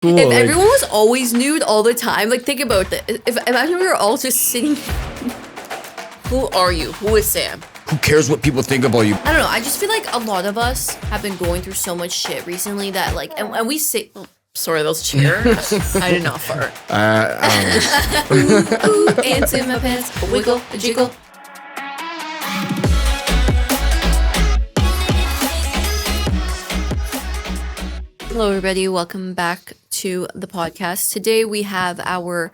Cool, if everyone was always nude all the time, like think about this. Imagine we were all just sitting. Who are you? Who is Sam? Who cares what people think about you? I don't know. I just feel like a lot of us have been going through so much shit recently that like, and we say, oh, sorry, those chairs. I did not fart. Ooh, ants in my pants, a wiggle, a jiggle. Hello, everybody. Welcome back to the podcast. Today we have our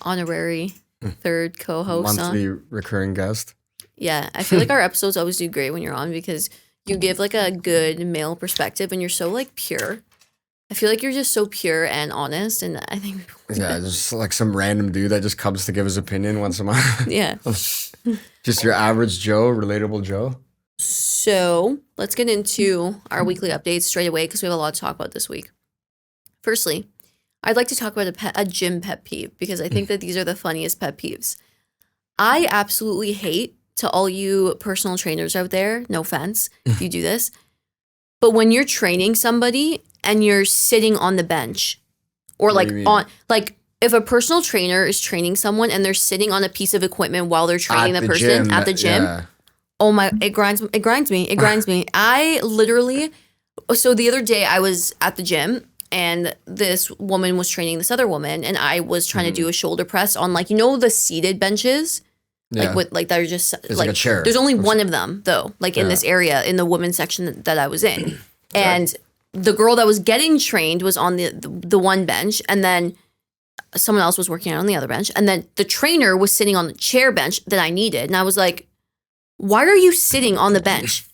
honorary third co-host monthly recurring guest. Yeah, I feel like our episodes always do great when you're on because you give like a good male perspective and you're so like pure. I feel like you're just so pure and honest, and I think Yeah, just like some random dude that just comes to give his opinion once a month. yeah. Just your average Joe, relatable Joe. So let's get into our weekly updates straight away because we have a lot to talk about this week. Firstly, I'd like to talk about a gym pet peeve because I think that these are the funniest pet peeves. I absolutely hate, to all you personal trainers out there, no offense if you do this, but when you're training somebody and you're sitting on the bench or like if a personal trainer is training someone and they're sitting on a piece of equipment while they're training the person at the gym. Yeah. Oh my, it grinds me. I literally, so the other day I was at the gym and this woman was training this other woman and I was trying to do a shoulder press on like, you know, the seated benches? Yeah. Like with like that are just like a chair. There's only one of them though, like in this area in the women's section that I was in. And the girl that was getting trained was on the one bench and then someone else was working out on the other bench. And then the trainer was sitting on the chair bench that I needed. And I was like, why are you sitting on the bench?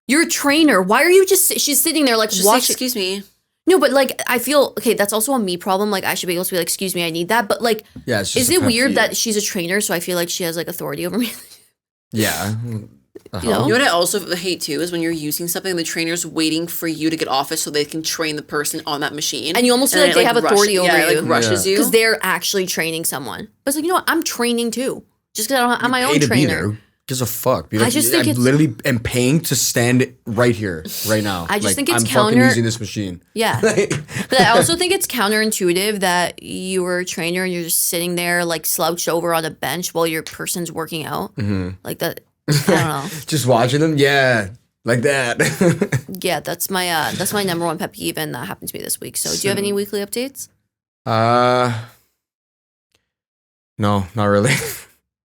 You're a trainer. Why are you she's sitting there like just watching. Say, excuse me. No, but like I feel, okay, that's also a me problem. Like I should be able to be like, excuse me, I need that. But like, yeah, is it weird that she's a trainer? So I feel like she has like authority over me. Yeah. You know? You know what I also hate too is when you're using something, the trainer's waiting for you to get off it so they can train the person on that machine. And you almost feel like they have authority over you. Like rushes you. Because they're actually training someone. But it's like, you know what? I'm training too. Just because I'm my own trainer. Gives a fuck. Be like, I just think I literally am paying to stand right here, right now. I just think it's I'm fucking using this machine. Yeah. But I also think it's counterintuitive that you were a trainer and you're just sitting there like slouched over on a bench while your person's working out. Mm-hmm. Like that. I don't know. Just watching them. Yeah. Like that. Yeah. That's my number one pet peeve and that happened to me this week. So do you have any weekly updates? No, not really.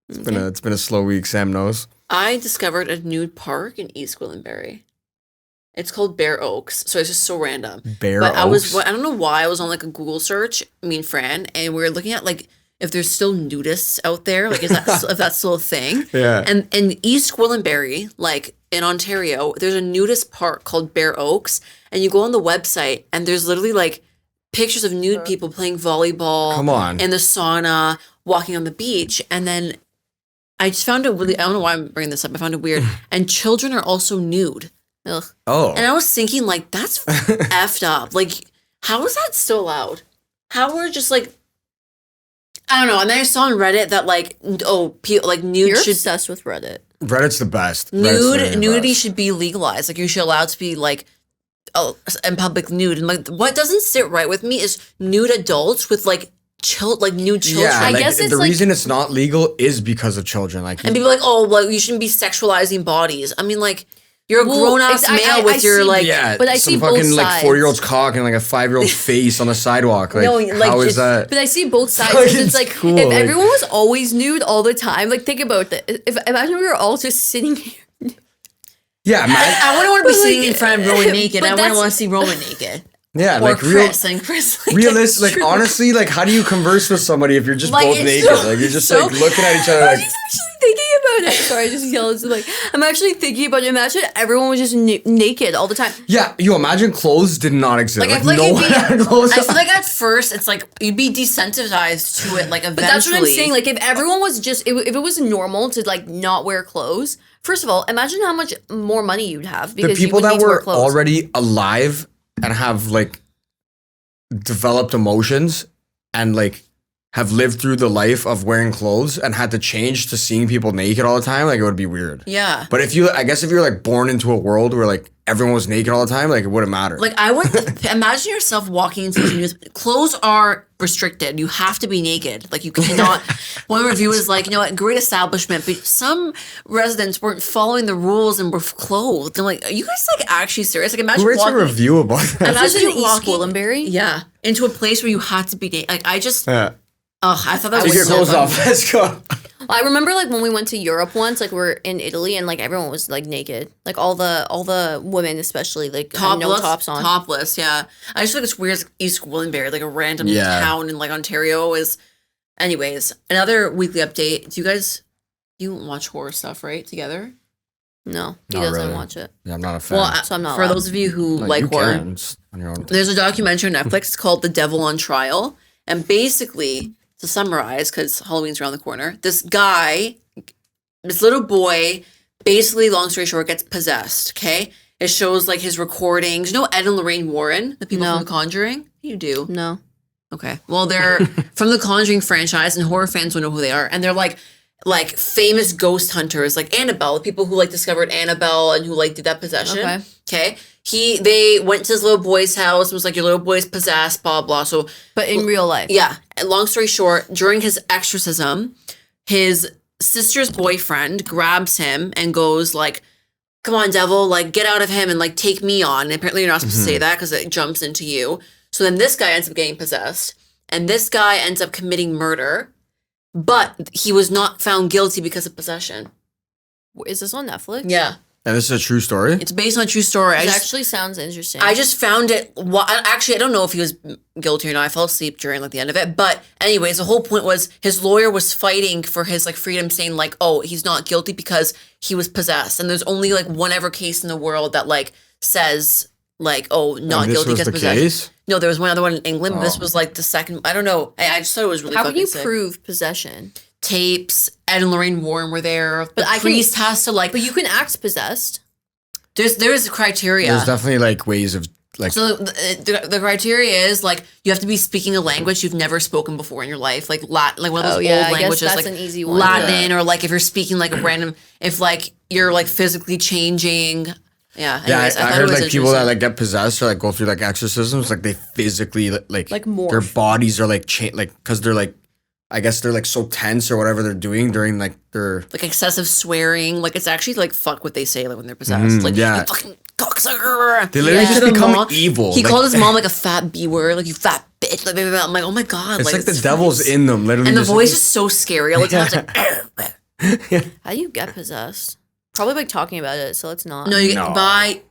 It's been a slow week. Sam knows. I discovered a nude park in East Gwillimbury. It's called Bear Oaks, so it's just so random. Bear Oaks? I don't know why I was on like a Google search, me and Fran, and we were looking at like if there's still nudists out there, like if that's still a thing. Yeah. And in East Gwillimbury, like in Ontario, there's a nudist park called Bear Oaks, and you go on the website and there's literally like pictures of nude people playing volleyball. Come on. In the sauna, walking on the beach, and then I just found it really, I don't know why I'm bringing this up. I found it weird. And children are also nude. Ugh. Oh. And I was thinking, like, that's effed up. Like, how is that still allowed? How are just, like, I don't know. And then I saw on Reddit that, like, like, nude You're should... obsessed with Reddit. Reddit's the best. Nudity should be legalized. Like, you should allow it to be, like, in public nude. And, like, what doesn't sit right with me is nude adults with, like, nude children. Yeah, I like, guess it's the like, reason it's not legal is because of children. Like, and people are like, oh, well, you shouldn't be sexualizing bodies. I mean, like, you're a grown-ass male with your, like... Yeah, but I some see fucking, both like, sides. 4-year-old's cock and, like, a 5-year-old's face on the sidewalk. Like, no, like how is that? But I see both sides. Like, It's like, cool, if like- everyone was always nude all the time, like, think about that. Imagine we were all just sitting here. Yeah, man. I wouldn't want to be sitting like, in front of Roman naked. but I wouldn't that's- want to see Roman naked. Yeah, Or like Chris and Chris. Like, realistic. Like, honestly, like, how do you converse with somebody if you're just Like, both it's naked? so- Like, you're just so- like looking at each other. I Like, was actually thinking about it. Sorry, I just yelled. Like, I'm actually thinking about it. Imagine everyone was just naked all the time. yeah, you imagine clothes did not exist. Like, I Like, feel like no it'd one be- had clothes. I feel like at first it's like you'd be desensitized to it. Like eventually, But that's what I'm saying. Like, if everyone was just, if it was normal to like not wear clothes, first of all, imagine how much more money you'd have The because people you would that need to wear were clothes. already alive and have like developed emotions and like have lived through the life of wearing clothes and had to change to seeing people naked all the time, like it would be weird. Yeah. But if you're like born into a world where like everyone was naked all the time, like it wouldn't matter. Like I would imagine yourself walking into these clothes are restricted. You have to be naked. Like you cannot. One review is like, you know what, great establishment, but some residents weren't following the rules and were clothed. I'm like, are you guys like actually serious? Like imagine Who wrates a walking, review about that? imagine in you East walking, Gwillimbury? yeah, into a place where you had to be naked. Like I just, Yeah. I thought that Take was your so clothes fun. off. Let's go. I remember like when we went to Europe once, like we're in Italy and like everyone was like naked. Like all the women especially like had no tops on. Topless, yeah. I just feel like it's weird. East Gwillimbury, like a random Yeah. town in like Ontario is. Anyways, another weekly update. You watch horror stuff, right? Together? No, he Not doesn't really. watch it. Yeah, I'm not a fan. Well, So I'm not for allowed. those of you who Like, like you horror, can, just on your own. there's a documentary on Netflix called The Devil on Trial. And basically, to summarize, because Halloween's around the corner, this little boy, basically, long story short, gets possessed, okay? It shows like his recordings. You know Ed and Lorraine Warren, the people No. from The Conjuring? You do. No. Okay. Well, they're from the Conjuring franchise, and horror fans will know who they are. And they're like famous ghost hunters, like Annabelle, the people who like discovered Annabelle and who like did that possession. Okay. Okay. They went to his little boy's house and was like, your little boy's possessed, blah blah. So, But in real life. yeah. And long story short, during his exorcism, his sister's boyfriend grabs him and goes like, "Come on, devil! Like, get out of him and like take me on." And apparently, you're not supposed to say that because it jumps into you. So then this guy ends up getting possessed, and this guy ends up committing murder, but he was not found guilty because of possession. Is this on Netflix? Yeah, And this is a true story? it's based on a true story. It actually sounds interesting. I just found it. Actually, I don't know if he was guilty or not. I fell asleep during like the end of it. But anyways, the whole point was his lawyer was fighting for his like freedom, saying like, oh, he's not guilty because he was possessed. And there's only like one ever case in the world that like says like, oh, not And this guilty was because the possession. case? No, there was one other one in England. But this Oh. was like the second. I don't know. I just thought it was really. How can fucking you sick. prove possession? Tapes? Ed and Lorraine Warren were there. But I the can- priest has to like. But you can act possessed. There's criteria. There's definitely like ways of like So the criteria is like you have to be speaking a language you've never spoken before in your life, like like one of those Oh, yeah, old I guess languages, that's like an easy one. Latin, or like if you're speaking like a random, if like you're like physically changing. Yeah. yeah, Anyways, I thought heard it was like people that interesting. like get possessed or like go through like exorcisms, like they physically like morph. their bodies are like like because they're like I guess they're like so tense or whatever they're doing during like their like excessive swearing, like it's actually like fuck what they say like when they're possessed, like yeah. you fucking cocksucker. They literally To just the become mom- evil. He Like, called his mom like a fat B word, like you fat bitch. Like I'm like, oh my god, it's like the it's devil's funny. in them, literally. And the just, voice is so scary. All the time it's like. How do you get possessed? Probably by talking about it, so let's not. No, you No. by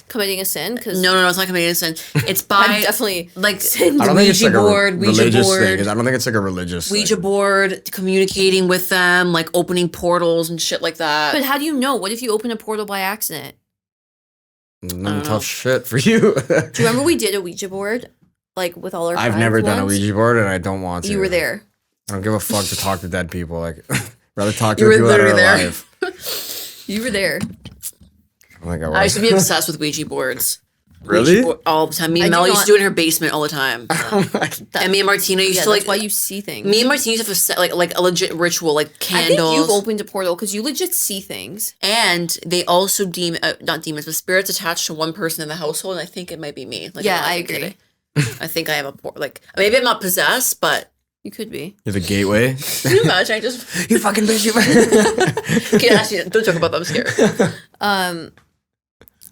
Committing a sin? Because no, it's not committing sin. It's I've by definitely like sinned. I don't think it's like Ouija a board, Ouija religious board, thing. I don't think it's like a religious Ouija thing. board, communicating with them, like opening portals and shit like that. But how do you know? What if you open a portal by accident? Tough shit for you. Do you remember we did a Ouija board? Like with all our I've friends never done a once? Ouija board and I don't want to. You were there. I don't give a fuck to talk to dead people. Like, rather talk to You were people that are literally there. alive. You were there. I think I I was. used to be obsessed with Ouija boards. Really? Ouija board all the time. Me I and do Mel used not- to do it in her basement all the time. Oh my- And me and Martina used Yeah, to that's like. why you see things. Me and Martina used to have a set, like a legit ritual, like I think candles. you've opened a portal because you legit see things. And they also not demons, but spirits attached to one person in the household. And I think it might be me. Like, Yeah, I'm not I even agree. kidding. I think I have like maybe I'm not possessed, but You could be. You're the gateway. can you imagine? I just You fucking bitch. can't ask you. Don't talk about that. I'm scared.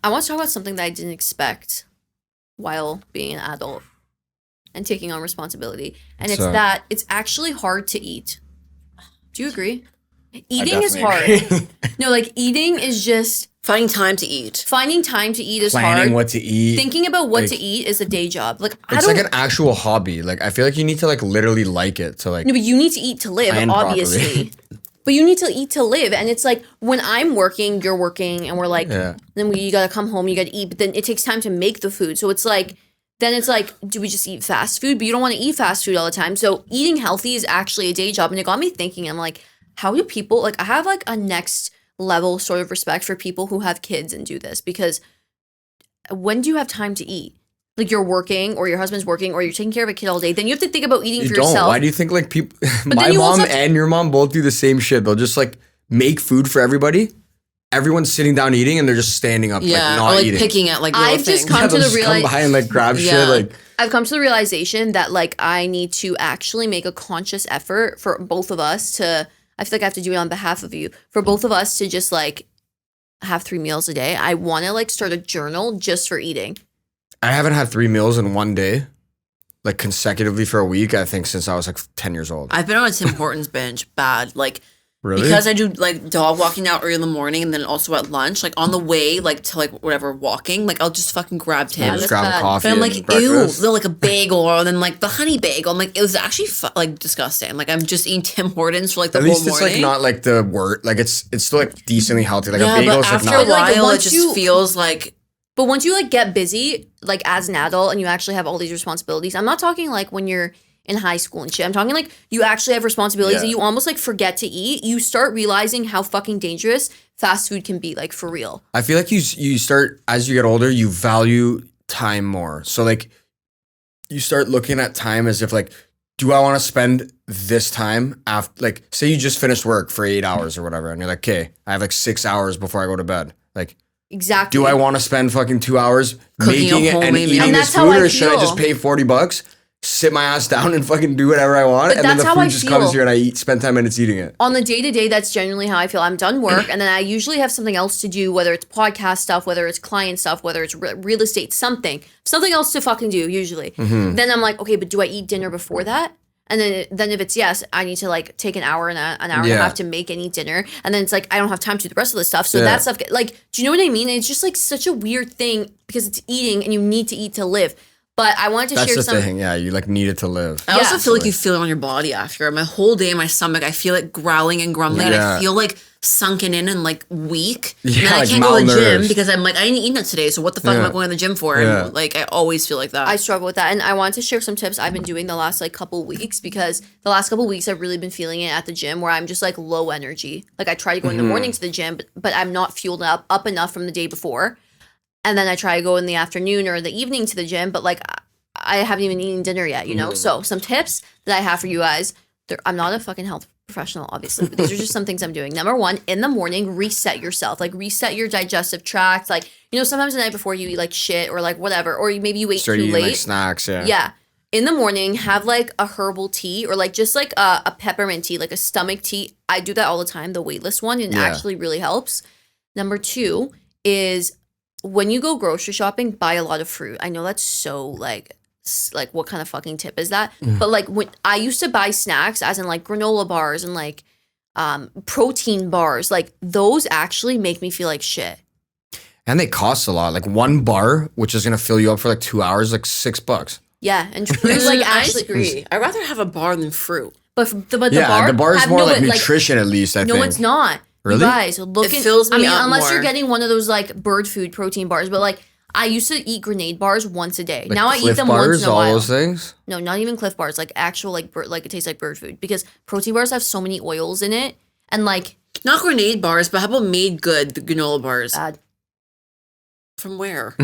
I want to talk about something that I didn't expect while being an adult and taking on responsibility. And it's So- that it's actually hard to eat. Do you agree? Eating is definitely hard. agree. No, like eating is just Finding time to eat. finding time to eat is Planning hard. what to eat. Thinking about what like- to eat is a day job. Like I It's don't like an actual hobby. Like I feel like you need to like literally like it to like. No, but you need to eat to live, Plan obviously. But you need to eat to live. And it's like when I'm working, you're working, and we're like, Yeah. then you gotta come home, you gotta eat, but then it takes time to make the food. So it's like, then it's like, do we just eat fast food? But you don't wanna eat fast food all the time. So eating healthy is actually a day job. And it got me thinking, I'm like, how do people, like, I have like a next level sort of respect for people who have kids and do this because when do you have time to eat? like you're working or your husband's working or you're taking care of a kid all day, then you have to think about eating You for don't. yourself. Why do you think like people? But My then you also mom have to- and your mom both do the same shit. They'll just like make food for everybody. Everyone's sitting down eating and they're just standing up, like Yeah, not or like eating. picking at like little I've just things. come to they'll the just come by and like grab Yeah. shit. Like I've come to the realization that like I need to actually make a conscious effort for both of us to, I feel like I have to do it on behalf of you, for both of us to just like have 3 meals a day. I want to like start a journal just for eating. I haven't had 3 meals in one day, like consecutively for a week. I think since I was like 10 years old. I've been on a Tim Hortons binge, bad. Like, Really? because I do like dog walking out early in the morning and then also at lunch, like on the way, like to like whatever walking, like I'll just fucking grab Tim. just that's grab bad. a coffee. But I'm and like, breakfast. ew, they're like a bagel or then like the honey bagel. I'm like, it was actually like disgusting. Like I'm just eating Tim Hortons for like the At whole least it's morning. like not like the word. Like it's still like decently healthy. Like yeah, a bagel but is like after not. a while, Like, it once just you- feels like But once you like get busy, like as an adult and you actually have all these responsibilities, I'm not talking like when you're in high school and shit. I'm talking like you actually have responsibilities that Yeah. you almost like forget to eat. You start realizing how fucking dangerous fast food can be, like for real. I feel like you start as you get older, you value time more. So like you start looking at time as if like, do I want to spend this time after like say you just finished work for 8 hours or whatever, and you're like, okay, I have like 6 hours before I go to bed. Like, Exactly. do I want to spend fucking 2 hours Cooking making a it and homemade meal. eating And this that's how food, I or should I feel. just pay $40, sit my ass down and fucking do whatever I want, But and then that's the how food I just feel. comes here and I spend 10 minutes eating it. On the day-to-day, that's generally how I feel. I'm done work, and then I usually have something else to do, whether it's podcast stuff, whether it's client stuff, whether it's real estate, something else to fucking do usually. Mm-hmm. Then I'm like, okay, but do I eat dinner before that? And then if it's yes, I need to like take an hour and an hour and a Yeah. half to make any dinner. And then it's like I don't have time to do the rest of the stuff. So Yeah. that stuff, like, do you know what I mean? It's just like such a weird thing because it's eating and you need to eat to live. But I wanted to That's share the some. thing. Yeah, you like need it to live. I also Yeah. feel like you feel it on your body after. My whole day in my stomach, I feel it growling and grumbling. And Yeah. I feel like sunken in and like weak. Yeah, and then I like can't go to the gym malnourished. because I'm like, I didn't eat that today. So what the fuck am Yeah. I going to the gym for? Yeah. And like, I always feel like that. I struggle with that, and I wanted to share some tips I've been doing the last like couple weeks because the last couple weeks I've really been feeling it at the gym where I'm just like low energy. Like I try to go in the morning to the gym, but I'm not fueled up enough from the day before, and then I try to go in the afternoon or the evening to the gym, but like I haven't even eaten dinner yet, you know. So some tips that I have for you guys. I'm not a fucking health professional, obviously, but these are just some things I'm doing. Number one, in the morning, reset yourself. Like reset your digestive tract. Like, you know, sometimes the night before you eat like shit or like whatever, or maybe you wait Start too eating late. like snacks. Yeah. Yeah. In the morning, have like a herbal tea or like just like a peppermint tea, like a stomach tea. I do that all the time, the weightless one, and it Yeah. actually really helps. Number two is when you go grocery shopping, buy a lot of fruit. I know that's so like what kind of fucking tip is that? But like when I used to buy snacks, as in like granola bars and like protein bars, like those actually make me feel like shit. And they cost a lot. Like one bar, which is gonna fill you up for like 2 hours, like $6. Yeah, and fruit like I actually. agree. I'd rather have a bar than fruit. But the Yeah, the bar is have- more no, like but, nutrition at least. I No, think. it's not. Really? You guys, look It at. fills me I mean, up unless more. you're getting one of those like bird food protein bars, but like I used to eat grenade bars once a day. Like Now I eat Cliff them bars, once in a all while. those things. No, not even Cliff bars. Like actual like like it tastes like bird food because protein bars have so many oils in it and like Not grenade bars, but how about Made Good, the granola bars? bad. From where?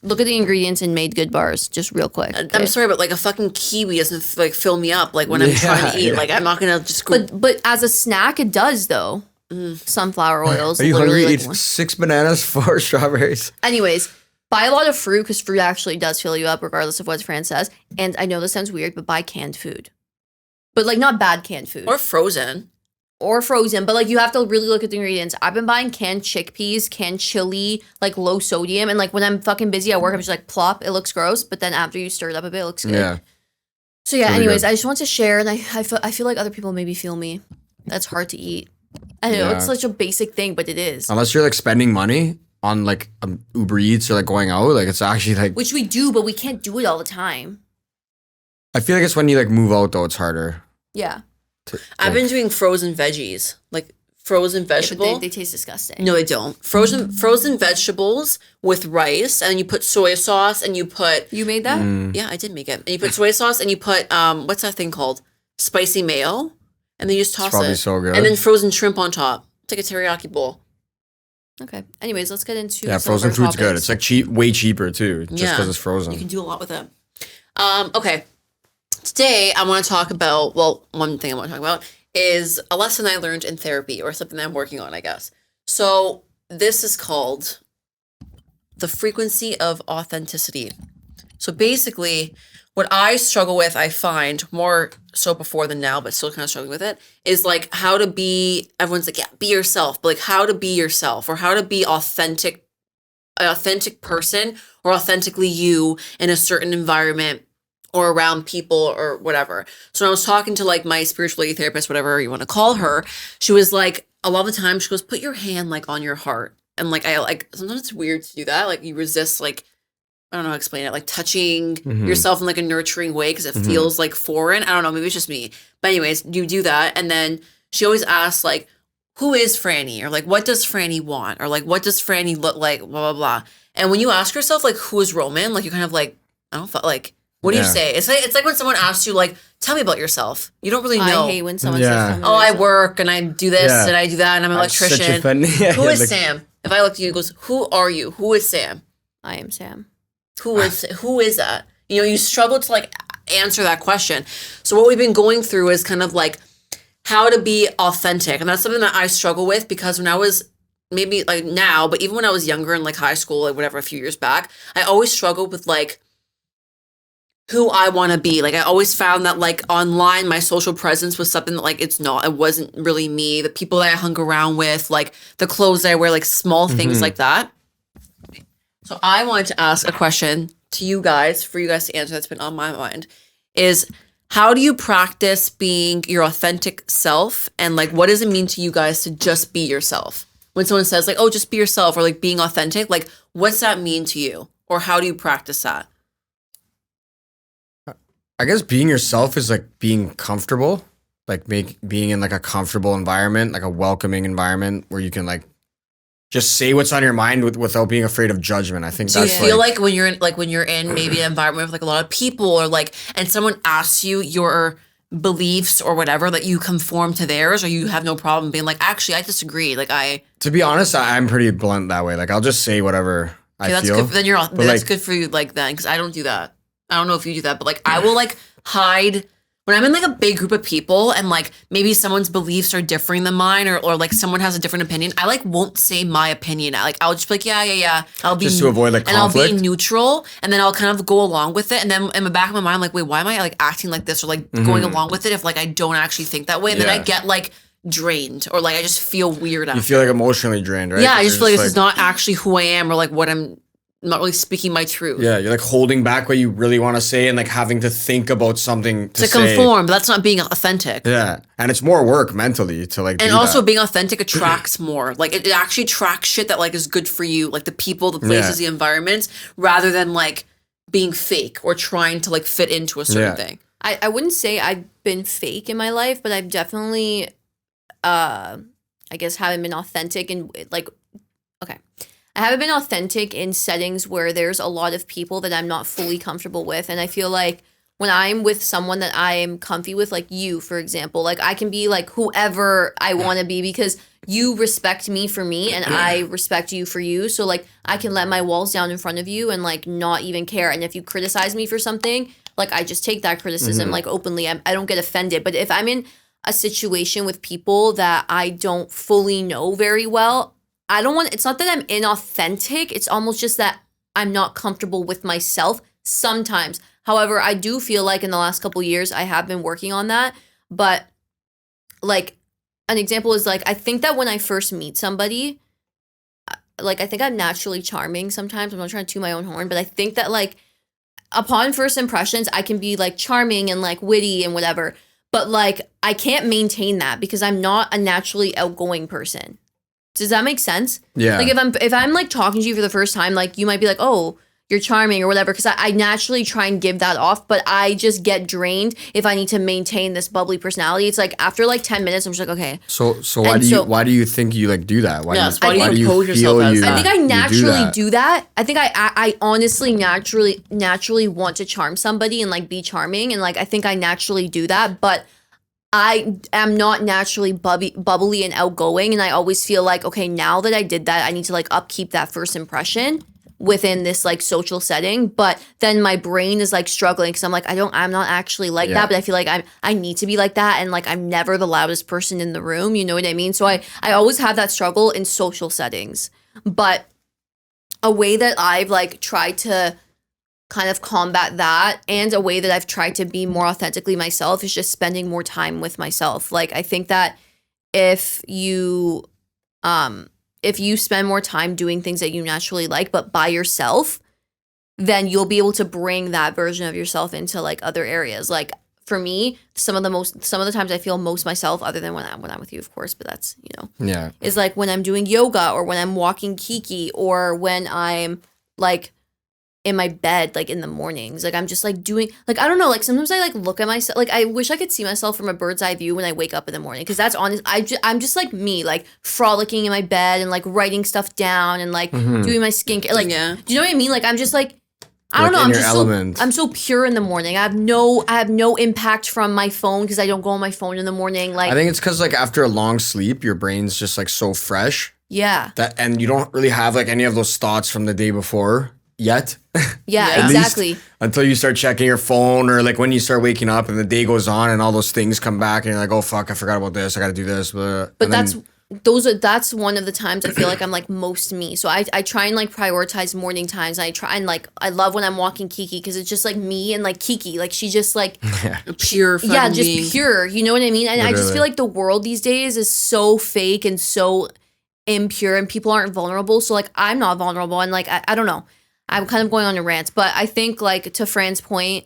Look at the ingredients in Made Good bars, just real quick. I'm okay? sorry, but like a fucking kiwi doesn't like fill me up. Like when I'm Yeah, trying to eat, yeah. like I'm not gonna just go. But as a snack, it does though. Sunflower oils. Are you literally, hungry? like, Eat 6 bananas, 4 strawberries. Anyways, buy a lot of fruit because fruit actually does fill you up regardless of what Fran says. And I know this sounds weird, but buy canned food. But like not bad canned food. Or frozen. Or frozen. But like you have to really look at the ingredients. I've been buying canned chickpeas, canned chili, like low sodium. And like when I'm fucking busy at work, I'm just like plop, it looks gross. But then after you stir it up a bit, it looks good. Yeah. So yeah, Really anyways, good. I just want to share and I feel like other people maybe feel me. That's hard to eat. I know Yeah. it's such a basic thing, but it is. Unless you're like spending money on like Uber Eats or like going out, like it's actually like. Which we do, but we can't do it all the time. I feel like it's when you like move out though, it's harder. Yeah. I've been doing frozen veggies, like frozen Yeah, but vegetable. they taste disgusting. No, they don't. Frozen vegetables with rice, and you put soy sauce, and you put You made that? yeah, I did make it. And you put soy sauce, and you put what's that thing called? Spicy mayo, and then you just toss probably it. so good. And then frozen shrimp on top. It's like a teriyaki bowl. Okay. Anyways, let's get into Yeah, some of frozen our food's good. topics. It's like cheap, way cheaper too, just because it's frozen. You can do a lot with it. Okay. Today, I want to talk about, one thing I want to talk about is a lesson I learned in therapy or something that I'm working on, I guess. So this is called the frequency of authenticity. So basically, what I struggle with, I find more so before than now, but still kind of struggling with it, is like how to be, everyone's like, yeah, be yourself, but like how to be yourself or how to be authentic, an authentic person or authentically you in a certain environment or around people or whatever. So when I was talking to like my spirituality therapist, whatever you want to call her, she was like, a lot of the time she goes, put your hand like on your heart. And like, I like, sometimes it's weird to do that. Like you resist like, I don't know how to explain it, like touching yourself in like a nurturing way because it feels like foreign. I don't know, maybe it's just me. But anyways, you do that. And then she always asks like, who is Franny? Or like, what does Franny want? Or like, what does Franny look like? Blah, blah, blah. And when you ask yourself like, who is Roman? Like you kind of like, I don't like, what do you say? It's like when someone asks you like, tell me about yourself. You don't really know. I hate when someone says tell me about I yourself. work and I do this and I do that and I'm an electrician. Who is Sam? If I look at you, it goes, who are you? Who is Sam? I am Sam. Who is that? You know, you struggle to like answer that question. So what we've been going through is kind of like how to be authentic. And that's something that I struggle with because when I was maybe like now, but even when I was younger in like high school, like whatever, a few years back, I always struggled with like who I want to be. Like I always found that like online, my social presence was something that like it wasn't really me. The people that I hung around with, like the clothes that I wear, like small things like that. So I wanted to ask a question to you guys, for you guys to answer that's been on my mind, is how do you practice being your authentic self? And like, what does it mean to you guys to just be yourself? When someone says like, oh, just be yourself or like being authentic, like what's that mean to you? Or how do you practice that? I guess being yourself is like being comfortable, like being in like a comfortable environment, like a welcoming environment where you can like just say what's on your mind without being afraid of judgment. I think do that's you feel like when you're in maybe an environment with like a lot of people or like, and someone asks you your beliefs or whatever, that you conform to theirs, or you have no problem being like, actually, I disagree. Like to be honest, I'm pretty blunt that way. Like I'll just say whatever I feel. Good. Then that's good for you. Like then, because I don't do that. I don't know if you do that, but like I will like hide when I'm in like a big group of people and like maybe someone's beliefs are differing than mine or like someone has a different opinion. I like won't say my opinion. Like I'll just be like, yeah. I'll be just to avoid like conflict. And I'll be neutral and then I'll kind of go along with it. And then in the back of my mind, I'm like, wait, why am I like acting like this or like going along with it if like I don't actually think that way? And then I get like drained or like I just feel weird after. You feel like emotionally drained, right? Yeah, I just feel like this is not actually who I am or like what I'm not really speaking my truth. Yeah, you're like holding back what you really want to say and like having to think about something to say. Conform, but that's not being authentic. Yeah, and it's more work mentally to like. And also being authentic attracts more. Like it actually attracts shit that like is good for you, like the people, the places, the environments, rather than like being fake or trying to like fit into a certain thing. I wouldn't say I've been fake in my life, but I've definitely, I guess, haven't been authentic and like, okay. I haven't been authentic in settings where there's a lot of people that I'm not fully comfortable with. And I feel like when I'm with someone that I am comfy with, like you, for example, like I can be like whoever I want to be because you respect me for me and I respect you for you. So like I can let my walls down in front of you and like not even care. And if you criticize me for something, like I just take that criticism like openly. I don't get offended. But if I'm in a situation with people that I don't fully know very well, it's not that I'm inauthentic. It's almost just that I'm not comfortable with myself sometimes. However, I do feel like in the last couple of years, I have been working on that. But like an example is like, I think that when I first meet somebody, like I think I'm naturally charming sometimes. I'm not trying to toot my own horn, but I think that like upon first impressions, I can be like charming and like witty and whatever. But like I can't maintain that because I'm not a naturally outgoing person. Does that make sense? Yeah. Like if I'm like talking to you for the first time, like you might be like, oh, you're charming or whatever, because I naturally try and give that off, but I just get drained if I need to maintain this bubbly personality. It's like after like 10 minutes, I'm just like, okay. So why do you think you like do that? Why do you pose yourself as that? I think I naturally do that. I think I honestly naturally want to charm somebody and like be charming, and like I think I naturally do that, but I am not naturally bubbly and outgoing. And I always feel like, okay, now that I did that, I need to like upkeep that first impression within this like social setting. But then my brain is like struggling because I'm like, I'm not actually like that, but I feel like I need to be like that. And like, I'm never the loudest person in the room. You know what I mean? So I always have that struggle in social settings. But a way that I've like tried to kind of combat that, and a way that I've tried to be more authentically myself, is just spending more time with myself. Like, I think that if you spend more time doing things that you naturally like, but by yourself, then you'll be able to bring that version of yourself into like other areas. Like for me, some of the times I feel most myself, other than when I'm with you, of course, but that's, is like when I'm doing yoga, or when I'm walking Kiki, or when I'm like in my bed, like in the mornings. Like I'm just like doing, like, I don't know, like sometimes I like look at myself, like I wish I could see myself from a bird's eye view when I wake up in the morning, because that's honest. I'm just like me, like frolicking in my bed and like writing stuff down and like doing my skincare. Like, do you know what I mean? Like I'm just like, I don't know. I'm so pure in the morning. I have no impact from my phone because I don't go on my phone in the morning. Like, I think it's because like after a long sleep, your brain's just like so fresh. Yeah. And you don't really have like any of those thoughts from the day before yet. Yeah, exactly. Until you start checking your phone, or like when you start waking up and the day goes on and all those things come back and you're like, oh fuck, I forgot about this. I got to do this. But that's one of the times I feel like I'm like most me. So I try and like prioritize morning times. I try and like, I love when I'm walking Kiki because it's just like me and like Kiki. Like she just like pure. Yeah, just being. pure. You know what I mean? And Literally. I just feel like the world these days is so fake and so impure, and people aren't vulnerable. So like I'm not vulnerable, and like I don't know. I'm kind of going on a rant, but I think like to Fran's point,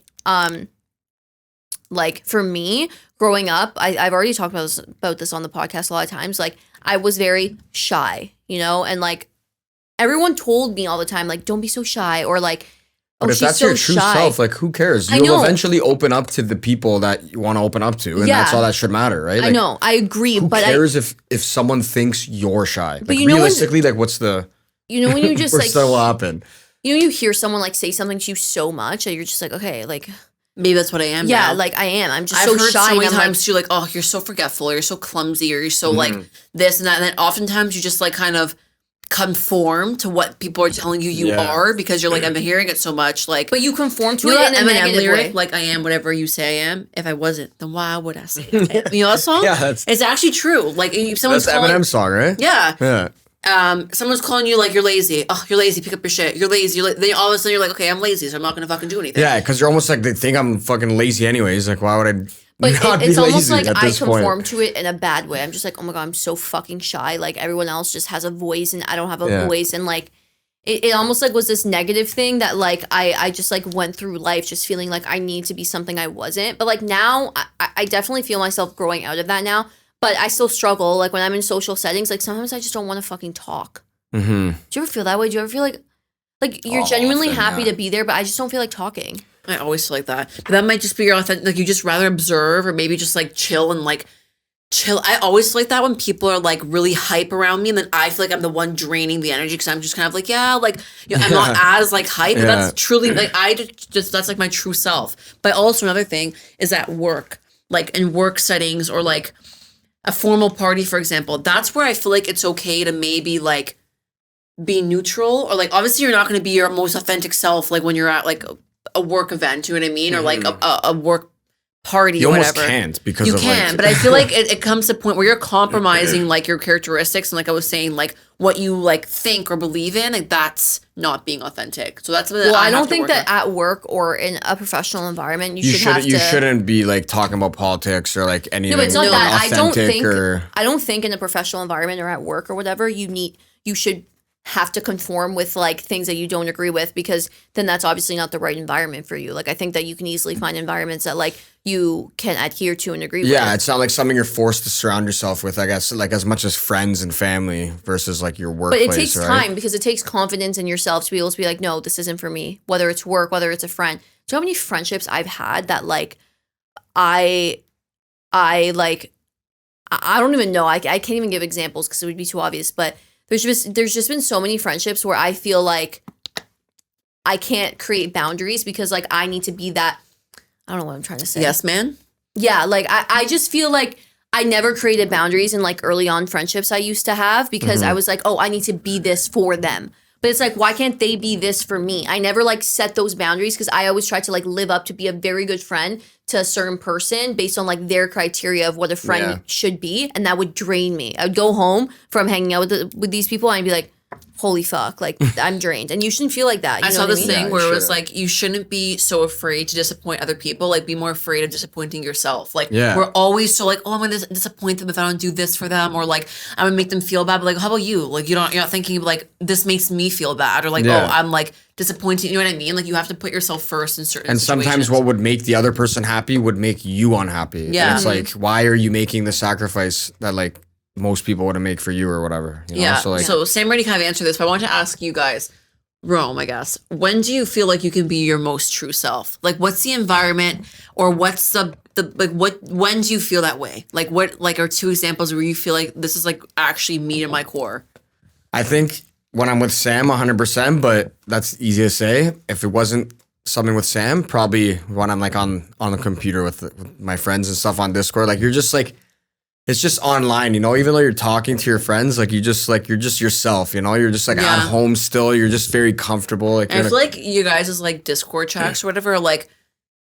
like for me growing up, I've already talked about this on the podcast a lot of times. Like I was very shy, and like everyone told me all the time, like, don't be so shy, or like, but if she's that's so your true shy. self, like who cares? You'll eventually open up to the people that you want to open up to, and that's all that should matter, right? Like, I know, I agree. Who but cares if someone thinks you're shy? But like you know realistically, like what's the when you just like what will happen? you hear someone like say something to you so much that you're just like, okay, like maybe that's what I am. Yeah, now. like I am. I'm just I've so heard shy. so many and I'm times too, like, oh, you're so forgetful, or you're so clumsy, or you're so like this and that. And then oftentimes you just like kind of conform to what people are telling you are, because you're like, I'm hearing it so much. Like, but you conform to it in a negative way. Like, I am whatever you say I am. If I wasn't, then why would I say it? You know that song? Yeah, it's actually true. Like, if someone's that's calling, Eminem's song, right? Yeah. Someone's calling you like you're lazy. Oh, you're lazy. Pick up your shit. You're lazy. Then all of a sudden you're like, okay, I'm lazy, so I'm not gonna fucking do anything. Yeah, because you're almost like they think I'm fucking lazy anyways. Like, why would I? But it's almost like I conform point? to it in a bad way. I'm just like, oh my god, I'm so fucking shy. Like everyone else just has a voice, and I don't have a voice, and like it almost like was this negative thing that like I just like went through life just feeling like I need to be something I wasn't. But like now, I definitely feel myself growing out of that now. But I still struggle. Like when I'm in social settings, like sometimes I just don't want to fucking talk. Mm-hmm. Do you ever feel that way? Do you ever feel like you're genuinely happy to be there, but I just don't feel like talking? I always feel like that. But that might just be your authentic. Like you just rather observe, or maybe just like chill and like chill. I always feel like that when people are like really hype around me, and then I feel like I'm the one draining the energy because I'm just kind of like, I'm not as like hype. But that's truly like that's like my true self. But also another thing is at work, like in work settings, or like a formal party, for example. That's where I feel like it's okay to maybe like be neutral, or like obviously you're not going to be your most authentic self like when you're at like a work event, you know what I mean, or like a work party. You or almost whatever. can't because you of can, like... but I feel like it comes to a point where you're compromising like your characteristics, and like I was saying, like what you like think or believe in, like that's not being authentic. So that's what I don't think that at work or in a professional environment you shouldn't be like talking about politics or like anything. No, it's not that. I don't think think in a professional environment or at work or whatever you should have to conform with like things that you don't agree with, because then that's obviously not the right environment for you. Like I think that you can easily find environments that like you can adhere to and agree with. Yeah, it's not like something you're forced to surround yourself with, I guess, like as much as friends and family versus like your workplace. But it takes time, because it takes confidence in yourself to be able to be like, no, this isn't for me, whether it's work, whether it's a friend. Do you know how many friendships I've had that like I don't even know. I can't even give examples because it would be too obvious, but there's just been so many friendships where I feel like I can't create boundaries because like I need to be that, I don't know what I'm trying to say. Yes, man. Yeah, like I just feel like I never created boundaries in like early on friendships I used to have because I was like, oh, I need to be this for them. But it's like, why can't they be this for me? I never like set those boundaries because I always tried to like live up to be a very good friend to a certain person based on like their criteria of what a friend should be. And that would drain me. I would go home from hanging out with these people and I'd be like, holy fuck, like I'm drained. And you shouldn't feel like that. You I know saw what this mean? thing where it was like, you shouldn't be so afraid to disappoint other people. Like, be more afraid of disappointing yourself. Like, we're always so like, oh, I'm going to disappoint them if I don't do this for them. Or like, I'm going to make them feel bad. But like, how about you? Like, you're not thinking like, this makes me feel bad. Or like, oh, I'm like disappointing. You know what I mean? Like, you have to put yourself first in certain situations. Sometimes what would make the other person happy would make you unhappy. Yeah. And it's like, why are you making the sacrifice that like most people wouldn't make for you or whatever? You know? Yeah. So, like, Sam already kind of answered this, but I want to ask you guys, Rome, I guess, when do you feel like you can be your most true self? Like, what's the environment or what's the like, when do you feel that way? Like, what, like, are 2 examples where you feel like this is like actually me to my core? I think when I'm with Sam 100%, but that's easy to say. If it wasn't something with Sam, probably when I'm like on the computer with my friends and stuff on Discord, like you're just like, it's just online, you know, even though you're talking to your friends, like you're just yourself, you know, you're just like at home still, you're just very comfortable. Like, and I feel like you guys is like Discord chats or whatever, like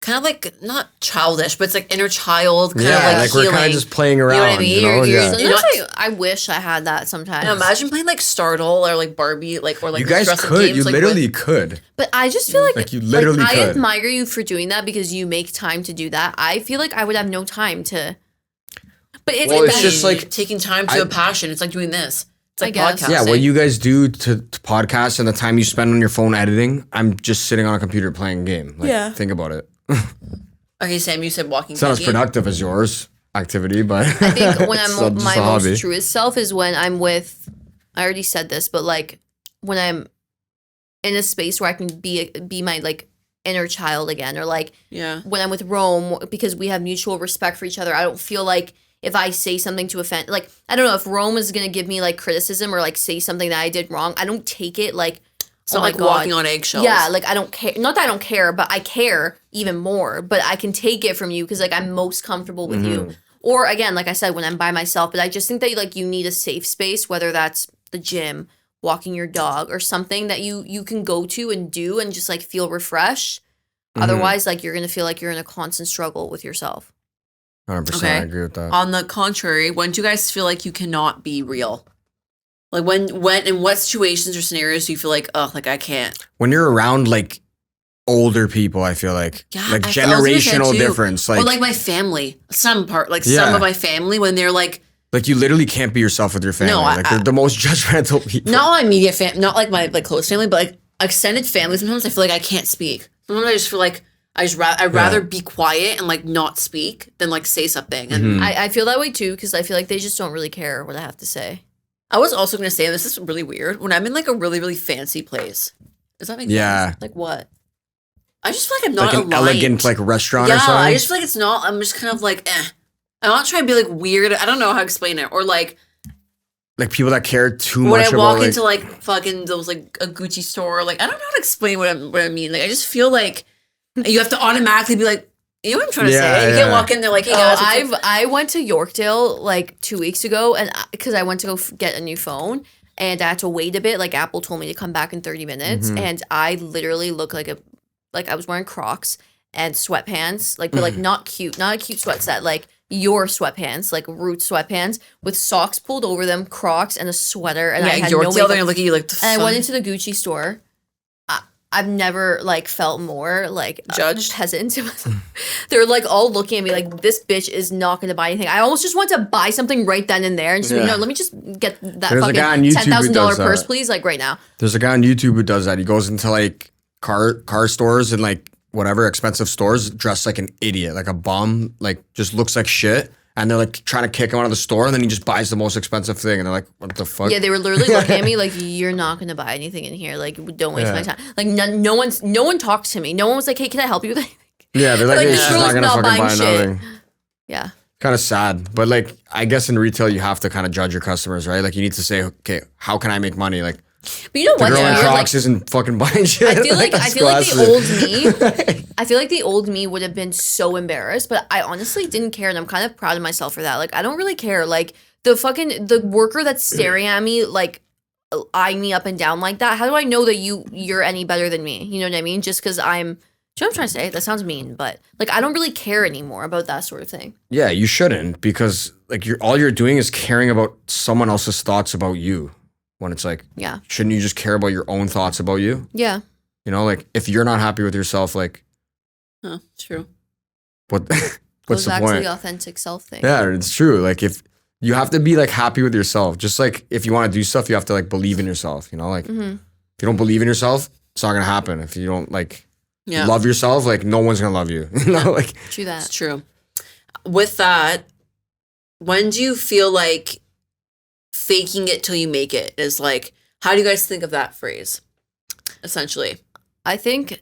kind of like not childish, but it's like inner child kind of like we're kind of just playing around. You know what I mean? Sometimes I wish I had that sometimes. You know, imagine playing like Startle or like Barbie, like, or like you guys could, games, you like, literally could. But I just feel like you literally I could. admire you for doing that because you make time to do that. I feel like I would have no time to. But it's just like taking time to a passion. It's like doing this. It's like podcasting. Yeah, what you guys do to podcast and the time you spend on your phone editing, I'm just sitting on a computer playing a game. Like, think about it. Okay, Sam, you said walking. It's not as productive as yours activity, but I think when I'm my most hobby. truest self is when I'm with. I already said this, but like when I'm in a space where I can be my like inner child again, or like when I'm with Rome because we have mutual respect for each other. I don't feel like if I say something to offend, like, I don't know, if Rome is going to give me like criticism or like say something that I did wrong, I don't take it like, it's not like walking on eggshells. Yeah, like I don't care. Not that I don't care, but I care even more. But I can take it from you because like I'm most comfortable with you. Or again, like I said, when I'm by myself. But I just think that like you need a safe space, whether that's the gym, walking your dog, or something that you can go to and do and just like feel refreshed. Otherwise, like you're going to feel like you're in a constant struggle with yourself. 100%, I agree with that. On the contrary, when do you guys feel like you cannot be real? Like when in what situations or scenarios do you feel like, oh, like I can't? When you're around like older people, I feel like like generational difference. Like, or like my family, some of my family, when they're like you literally can't be yourself with your family. No, like they're the most judgmental people. Not my immediate family, not like my like close family, but like extended family. Sometimes I feel like I can't speak. Sometimes I just feel like I'd rather be quiet and like not speak than like say something. And I feel that way too because I feel like they just don't really care what I have to say. I was also gonna say, and this is really weird, when I'm in like a really, really fancy place. Does that make sense? Like what? I just feel like I'm not like an elegant like restaurant or something. I just feel like it's not. I'm just kind of like, I'm not trying to be like weird. I don't know how to explain it. Or like people that care too when much I about walk into like fucking those like a Gucci store. Like I don't know how to explain what I mean. Like I just feel like you have to automatically be like, you know what I'm trying to say? You can't walk in there like, hey guys. I went to Yorkdale like 2 weeks ago, and because I went to go get a new phone, and I had to wait a bit. Like Apple told me to come back in 30 minutes, and I literally look like I was wearing Crocs and sweatpants, like but like not a cute sweat set, like your sweatpants, like root sweatpants with socks pulled over them, Crocs, and a sweater. And I had Yorkdale, no makeup. They're gonna look at you like. And I went into the Gucci store. I've never like felt more like judged peasant. They're like all looking at me like this bitch is not going to buy anything. I almost just want to buy something right then and there and just let me just get that fucking $10,000 purse, please, like right now. There's a guy on YouTube who does that. He goes into like car stores and like whatever expensive stores, dressed like an idiot, like a bum, like just looks like shit. And they're like trying to kick him out of the store, and then he just buys the most expensive thing, and they're like, "What the fuck?" Yeah, they were literally looking at me like, "You're not gonna buy anything in here. Like, don't waste my time." Like, no one talked to me. No one was like, "Hey, can I help you with anything?" Yeah, they're like, "Hey, she's not gonna fucking buy nothing." Yeah, kind of sad, but like, I guess in retail you have to kind of judge your customers, right? Like, you need to say, "Okay, how can I make money? Like, But you know The what? girl in Like, Crocs isn't fucking buying shit. I feel like Glasses. the old me would have been so embarrassed, but I honestly didn't care, and I'm kind of proud of myself for that. Like, I don't really care. Like, the worker that's staring at me, like, eyeing me up and down like that. How do I know that you're any better than me? You know what I mean? Just because I'm. Do you know what I'm trying to say? That sounds mean, but like, I don't really care anymore about that sort of thing. Yeah, you shouldn't, because like all you're doing is caring about someone else's thoughts about you. When it's like, Yeah. shouldn't you just care about your own thoughts about you? Yeah. You know, like if you're not happy with yourself, like, True. what's Goes the back point? to the authentic self thing. Yeah, it's true. Like if you have to be like happy with yourself, just like if you want to do stuff, you have to like believe in yourself. You know, like if you don't believe in yourself, it's not gonna happen. If you don't like love yourself, like no one's gonna love you. You know, like True that. It's true. With that, when do you feel like faking it till you make it is like, how do you guys think of that phrase? Essentially. I think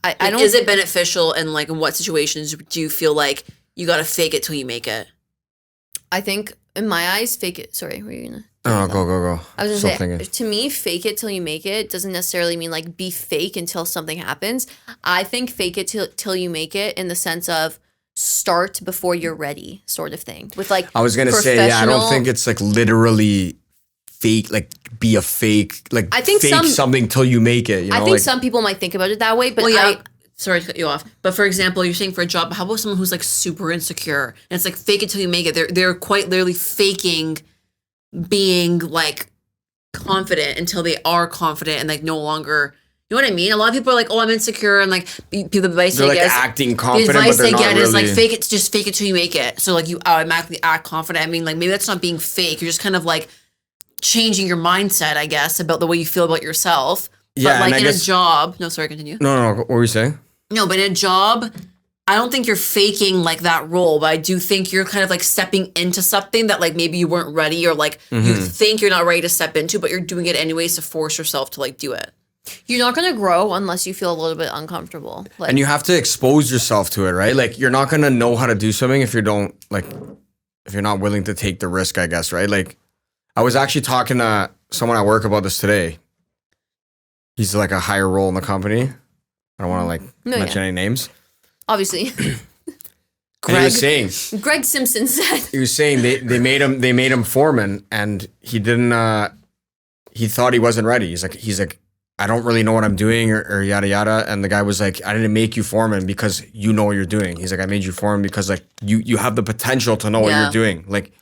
I Like, don't. is it beneficial, and like in what situations do you feel like you gotta fake it till you make it? I think in my eyes, fake it. Sorry, were you gonna? oh, go. I was Still gonna say, thinking. to me, fake it till you make it doesn't necessarily mean like be fake until something happens. I think fake it till you make it in the sense of start before you're ready, sort of thing. With like, I was gonna say, yeah, I don't professional- think it's like literally fake, like be a fake, like I think fake something till you make it. You know, I think like, some people might think about it that way, but Well, yeah. Sorry to cut you off, but for example, you're saying for a job, how about someone who's like super insecure and it's like fake it till you make it? They're quite literally faking being like confident until they are confident and like no longer. You know what I mean? A lot of people are like, "Oh, I'm insecure," and like the advice they're I like get acting the confident, advice but they're they not get really. is like fake it, just fake it till you make it. So like you automatically act confident. I mean, like maybe that's not being fake. You're just kind of like changing your mindset, I guess, about the way you feel about yourself. Yeah, but like and I in guess- a job, no, sorry, continue. No, what were you saying? No, but in a job, I don't think you're faking like that role, but I do think you're kind of like stepping into something that like maybe you weren't ready, or like you think you're not ready to step into, but you're doing it anyways to force yourself to like do it. you're not gonna grow unless you feel a little bit uncomfortable. Like, And you have to expose yourself to it, right? Like you're not gonna know how to do something if you don't like, if you're not willing to take the risk, I guess, right? Like I was actually talking to someone at work about this today. He's like a higher role in the company. I don't want to like mention any names. obviously, And he was saying, Greg Simpson said. he was saying they made him foreman, and he didn't. He thought he wasn't ready. He's like, I don't really know what I'm doing, or yada yada. And the guy was like, I didn't make you foreman because you know what you're doing. He's like, I made you foreman because like you have the potential to know what you're doing. Like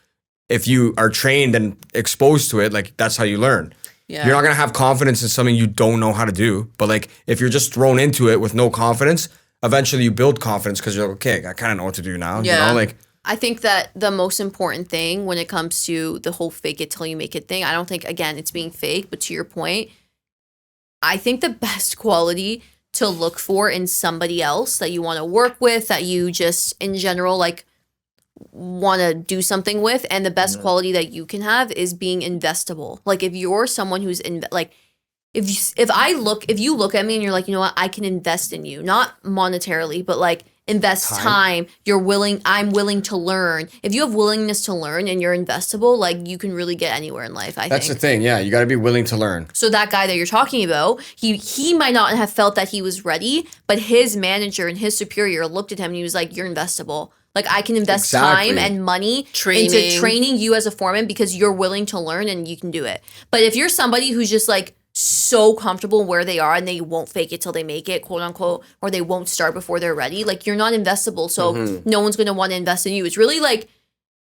if you are trained and exposed to it, like that's how you learn. Yeah. You're not gonna have confidence in something you don't know how to do. But like if you're just thrown into it with no confidence, eventually you build confidence because you're like, okay, I kind of know what to do now. Yeah. You know, like I think that the most important thing when it comes to the whole fake it till you make it thing, I don't think, again, it's being fake, but to your point, I think the best quality to look for in somebody else that you want to work with, that you just in general like want to do something with, and the best quality that you can have is being investable. Like if you're someone who's like if you look at me and you're like, you know what, I can invest in you, not monetarily, but like invest time. I'm willing to learn. If you have willingness to learn and you're investable, like you can really get anywhere in life. that's the thing. Yeah, you got to be willing to learn. So that guy that you're talking about, he might not have felt that he was ready, but his manager and his superior looked at him and he was like, you're investable. Like I can invest time and money into training you as a foreman because you're willing to learn and you can do it. But if you're somebody who's just like so comfortable where they are and they won't fake it till they make it, quote unquote, or they won't start before they're ready, like you're not investable. So no one's going to want to invest in you. It's really like,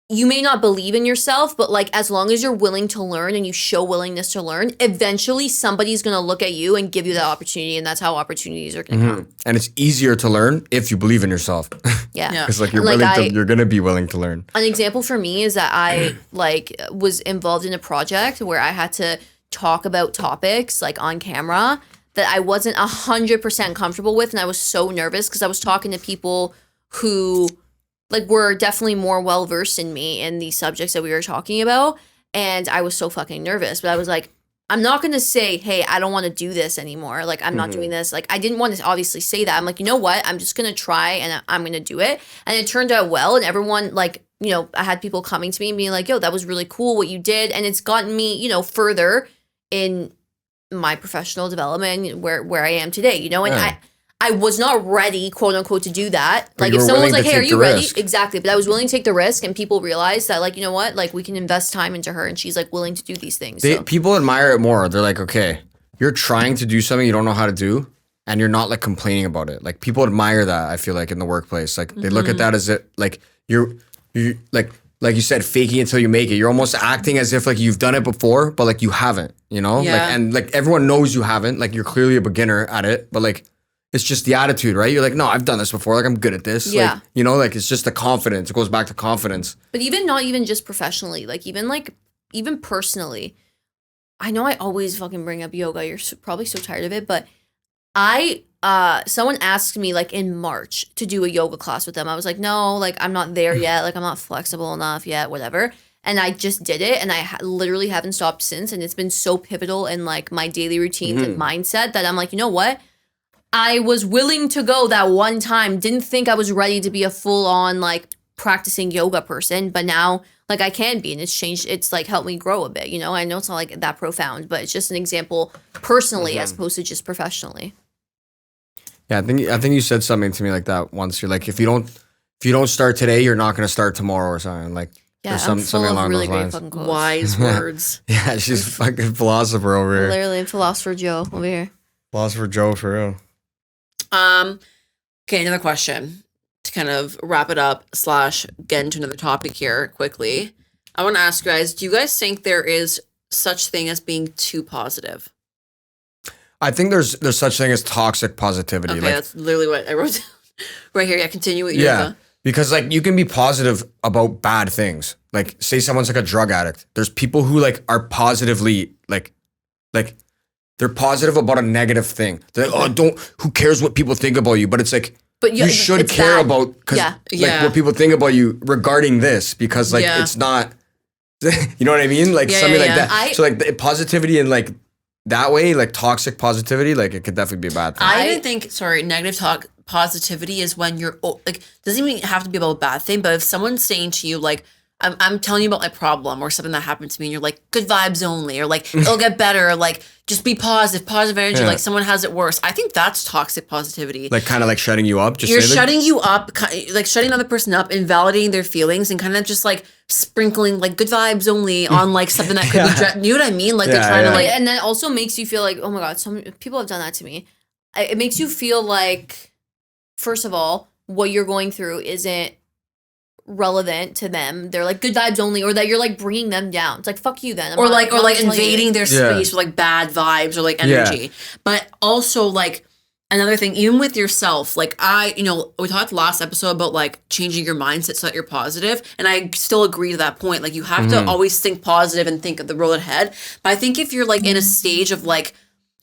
you may not believe in yourself, but like as long as you're willing to learn and you show willingness to learn, eventually somebody's going to look at you and give you that opportunity, and that's how opportunities are going to come. And it's easier to learn if you believe in yourself. Yeah. Because like you're Like going to be willing to learn. An example for me is that I like was involved in a project where I had to talk about topics like on camera that I wasn't 100% comfortable with, and I was so nervous because I was talking to people who like were definitely more well versed in me in the subjects that we were talking about, and I was so fucking nervous. But I was like, I'm not gonna say, hey, I don't want to do this anymore. Like I'm not doing this. Like I didn't want to obviously say that. I'm like, you know what? I'm just gonna try and I'm gonna do it. And it turned out well. And everyone like, you know, I had people coming to me and being like, yo, that was really cool what you did, and it's gotten me, you know, further in my professional development where I am today, you know, and Yeah. I was not ready, quote unquote, to do that. But Like you if were someone was willing like, to hey, are take you the ready? risk. Exactly. But I was willing to take the risk, and people realized that, like, you know what, like we can invest time into her and she's like willing to do these things. So. People admire it more. They're like, okay, you're trying to do something you don't know how to do, and you're not like complaining about it. Like people admire that. I feel like in the workplace, like they look at that as it like you're like you said, faking it until you make it. You're almost acting as if like you've done it before, but like you haven't. You know, Yeah. like and like everyone knows you haven't. Like you're clearly a beginner at it, but like. It's just the attitude, right? You're like, no, I've done this before. Like, I'm good at this. Yeah. Like, you know, like, it's just the confidence. It goes back to confidence. But even not even just professionally, like even personally, I know I always fucking bring up yoga. You're probably so tired of it, but someone asked me like in March to do a yoga class with them. I was like, no, like I'm not there yet. Like I'm not flexible enough yet, whatever. And I just did it, and I literally haven't stopped since. And it's been so pivotal in like my daily routines and mindset that I'm like, you know what? I was willing to go that one time. Didn't think I was ready to be a full on like practicing yoga person, but now like I can be, and it's changed. It's like helped me grow a bit. You know, I know it's not like that profound, but it's just an example personally as opposed to just professionally. Yeah, I think you said something to me like that once. You're like, if you don't start today, you're not going to start tomorrow or something. Like, Yeah, there's I'm full something of along really those great lines. fucking quotes. Wise words. Yeah, she's fucking philosopher over here. Literally, philosopher Joe over here. Philosopher Joe for real. Okay, another question to kind of wrap it up / get into another topic here quickly. I want to ask you guys, do you guys think there is such thing as being too positive? I think there's such thing as toxic positivity. Okay, like, that's literally what I wrote down right here. Yeah, continue with your yeah, because like you can be positive about bad things. Like say someone's like a drug addict. There's people who like are positively like they're positive about a negative thing. They're like, oh, who cares what people think about you? But it's like, But you should it's care bad. about Yeah. Yeah. what people think about you regarding this, because like Yeah. it's not, you know what I mean? Like Yeah, something yeah, like yeah. that. So like the positivity and like that way, like toxic positivity, like it could definitely be a bad thing. I even think, negative talk positivity is when you're like, doesn't even have to be about a bad thing, but if someone's saying to you, like, I'm telling you about my problem or something that happened to me, and you're like, good vibes only, or like, it'll get better, or like, just be positive energy, Yeah. like someone has it worse. I think that's toxic positivity. Like kind of like shutting you up. Just You're say, like, shutting you up, like shutting another person up, invalidating their feelings, and kind of just like sprinkling like good vibes only on like something that could be, you know what I mean? Like Yeah, they're trying to yeah. like, And then also makes you feel like, oh my God, some people have done that to me. It makes you feel like, first of all, what you're going through isn't relevant to them. They're like good vibes only, or that you're like bringing them down. It's like, fuck you then. I'm or not- like I'm not telling you. invading their Yeah. space with like bad vibes or like energy. But also like another thing, even with yourself, like we talked last episode about like changing your mindset so that you're positive, and I still agree to that point. Like you have to always think positive and think of the road ahead. But I think if you're like in a stage of like,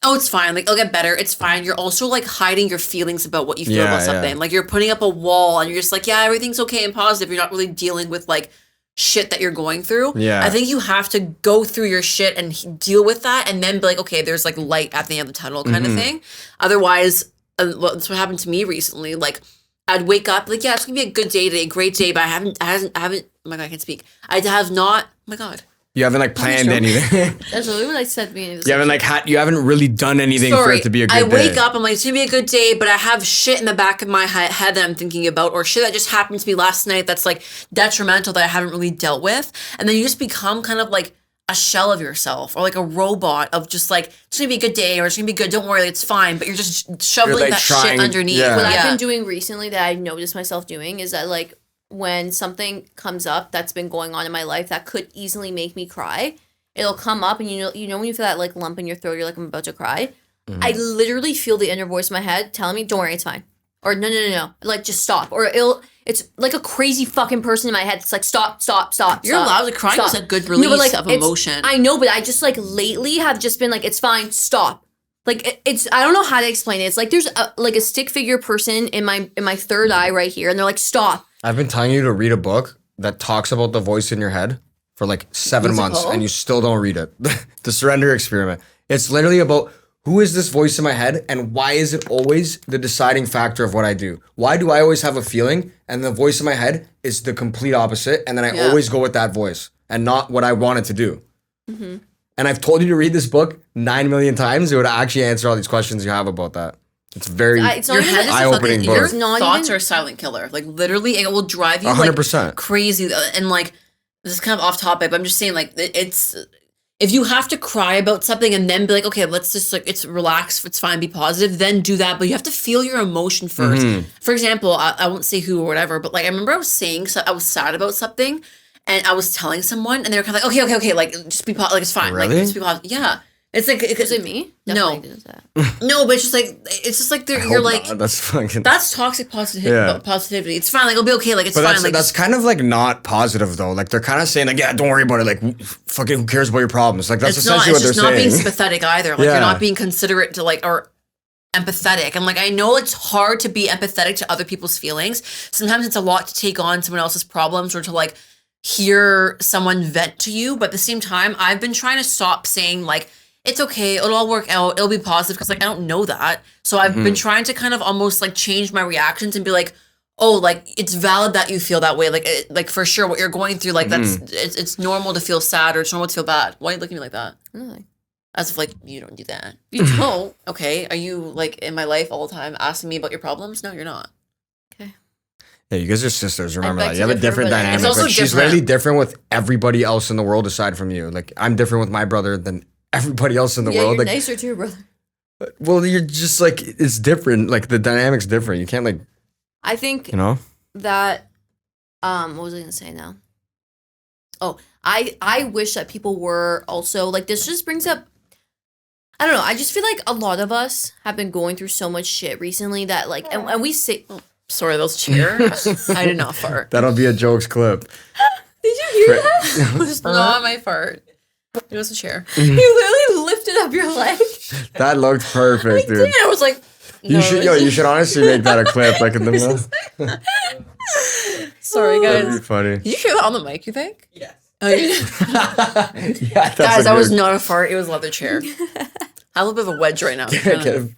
oh, it's fine, like it'll get better, it's fine, you're also like hiding your feelings about what you feel Yeah, about yeah. something. Like you're putting up a wall and you're just like, yeah, everything's okay and positive. You're not really dealing with like shit that you're going through. Yeah. I think you have to go through your shit and deal with that, and then be like, okay, there's like light at the end of the tunnel kind of thing. Otherwise, that's what happened to me recently. Like I'd wake up like, yeah, it's gonna be a good day today, great day, but I haven't. Oh my God, I can't speak. I have not. Oh my God. you haven't like planned anything. That's literally what I said at the beginning of this. You haven't like you haven't really done anything for it to be a good I day. wake up, I'm like, it's gonna be a good day, but I have shit in the back of my head that I'm thinking about, or shit that just happened to me last night that's like detrimental that I haven't really dealt with. And then you just become kind of like a shell of yourself, or like a robot of just like, it's gonna be a good day, or it's gonna be good, don't worry, it's fine. But you're just shoveling like, that trying- shit underneath. yeah. What Yeah. I've been doing recently that I noticed myself doing is that like when something comes up that's been going on in my life that could easily make me cry, it'll come up, and you know when you feel that like lump in your throat, you're like, I'm about to cry. I literally feel the inner voice in my head telling me, don't worry, it's fine. Or no, like just stop. Or it's like a crazy fucking person in my head. It's like stop. You're allowed to cry. It's a good release of emotion. I know, but I just like lately have just been like, it's fine, stop. Like it's I don't know how to explain it. It's like there's a stick figure person in my third eye right here, and they're like, stop. I've been telling you to read a book that talks about the voice in your head for like 7 months, and you still don't read it. The Surrender Experiment. It's literally about who is this voice in my head, and why is it always the deciding factor of what I do? Why do I always have a feeling, and the voice in my head is the complete opposite, and then I always go with that voice and not what I wanted to do. And and I've told you to read this book 9 million times, it would actually answer all these questions you have about that. It's very It's not Your even head is a eye-opening fucking, book. your It's not thoughts even- are a silent killer. Like literally, it will drive you 100%. like crazy. And like, this is kind of off topic, but I'm just saying, like, it's if you have to cry about something and then be like, okay, let's just like, it's relax, it's fine, be positive, then do that. But you have to feel your emotion first. For example, I won't say who or whatever, but like, I remember I was saying, so I was sad about something, and I was telling someone, and they were kind of like, okay, like just be like, it's fine, like Really? just be positive. Yeah, it's like, Is it me? No. Definitely did that. no, but it's just like I you're hope like. not. That's fucking. That's toxic Yeah. positivity. It's fine. Like, it'll be okay. Like, it's But fine. Like, that's kind of like not positive though. Like they're kind of saying like, yeah, don't worry about it. Like, fucking, who cares about your problems? Like that's it's not. essentially It's what just they're not being saying. sympathetic either. Like, Yeah. you're not being considerate to like or empathetic. And like, I know it's hard to be empathetic to other people's feelings. Sometimes it's a lot to take on someone else's problems or to like hear someone vent to you. But at the same time, I've been trying to stop saying like, it's okay, it'll all work out, it'll be positive, because like I don't know that. So I've been trying to kind of almost like change my reactions and be like, oh, like it's valid that you feel that way. Like for sure what you're going through, like that's it's normal to feel sad or it's normal to feel bad. Why are you looking at me like that? Really? As if like you don't do that. You don't. Okay. Are you like in my life all the time asking me about your problems? No, you're not. Okay. Yeah, you guys are sisters. Remember beg that. to You have a differ, different but dynamic. It's also Like, she's different. literally different with everybody else in the world aside from you. Like I'm different with my brother than everybody else in the Yeah, world. you're Like, nicer to your brother. well, you're just like it's different. Like the dynamic's different. You can't like I think you know. that what was I gonna say now? Oh, I wish that people were also like, this just brings up, I don't know, I just feel like a lot of us have been going through so much shit recently that like, and we say, Sorry, those chairs. I did not fart. That'll be a jokes clip. did you hear that? It was not my fart. It was a chair. You literally lifted up your leg. That looked perfect, dude. And I was like, You should, you should honestly make that a clip, like in the middle. sorry That'd be guys. funny. Did you hear that on the mic, you think? Yes. Oh, you did? Yeah, that's Guys, a that was good- not a fart. It was a leather chair. I have a little bit of a wedge right now. Get him.